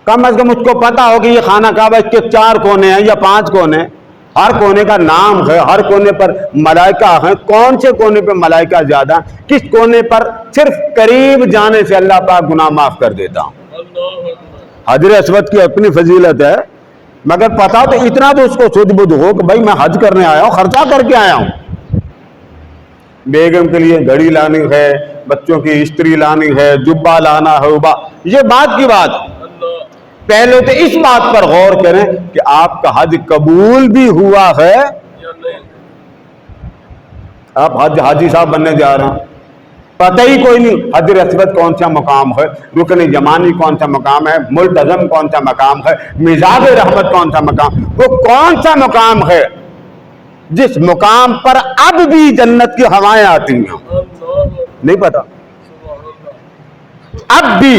کم از کم اس کو پتا ہو کہ یہ خانہ کعبہ اس کے 4 کونے ہیں یا 5 کونے، ہر کونے کا نام ہے، ہر کونے پر ملائکہ ہیں، کون سے کونے پہ ملائکہ زیادہ، کس کونے پر صرف قریب جانے سے اللہ پاک گناہ معاف کر دیتا ہوں۔ حجر اسود کی اپنی فضیلت ہے، مگر پتا تو اتنا تو اس کو سدھ بدھ ہو کہ بھائی میں حج کرنے آیا ہوں، خرچہ کر کے آیا ہوں، بیگم کے لیے گھڑی لانی ہے، بچوں کی استری لانی ہے، جبہ لانا ہے، یہ بات کی بات۔ پہلے تو اس بات پر غور کریں کہ آپ کا حج قبول بھی ہوا ہے۔ آپ حاجی صاحب بننے جا رہے ہیں، پتہ ہی کوئی نہیں حجر اسود کون سا مقام ہے، رکن یمانی کون سا مقام ہے، ملتزم کون سا مقام ہے، میزاب رحمت کون سا مقام، وہ کون سا مقام ہے جس مقام پر اب بھی جنت کی ہوائیں آتی ہیں؟ نہیں پتا۔ اب بھی،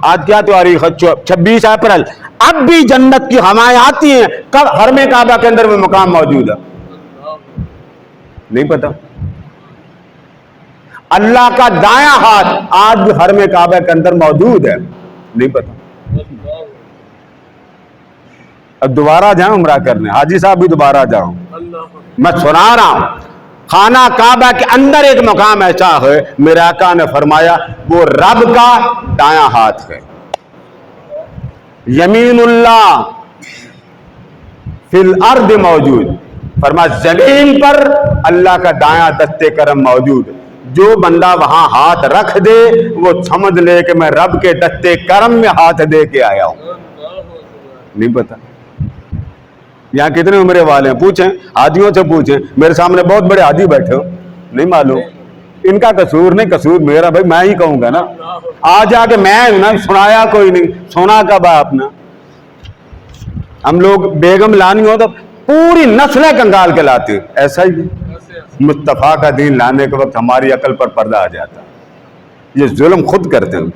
آج کیا تاریخ ہے؟ 26 اپریل، اب بھی جنت کی ہوائیں آتی ہیں۔ کب؟ حرم کعبہ کے اندر وہ مقام موجود ہے، نہیں پتا۔ اللہ کا دایاں ہاتھ آج بھی حرم کعبہ کے اندر موجود ہے، نہیں پتا۔ اب دوبارہ جاؤں عمرہ کرنے، حاجی صاحب بھی دوبارہ جاؤں، میں سنا رہا ہوں۔ خانہ کعبہ کے اندر ایک مقام ایسا ہے، میرے آقا نے فرمایا وہ رب کا دایاں ہاتھ ہے۔ یمین اللہ فی الارض موجود، فرمایا زمین پر اللہ کا دایاں دست کرم موجود۔ جو بندہ وہاں ہاتھ رکھ دے وہ سمجھ لے کہ میں رب کے دست کرم میں ہاتھ دے کے آیا ہوں۔ نہیں پتا یہاں کتنے عمرے والے ہیں؟ پوچھیں، حاجیوں سے پوچھیں، میرے سامنے بہت بڑے حاجی بیٹھے ہو، نہیں معلوم، ان کا قصور نہیں، قصور میرا، بھائی میں ہی کہوں گا نا، آ جا کے میں نا سنایا کوئی نہیں، سنا کب آپ نے؟ ہم لوگ بیگم لانی ہو تو پوری نسلیں کنگال کے لاتے، ایسا ہی مصطفیٰ کا دین لانے کے وقت ہماری عقل پر پردہ آ جاتا، یہ ظلم خود کرتے ہیں۔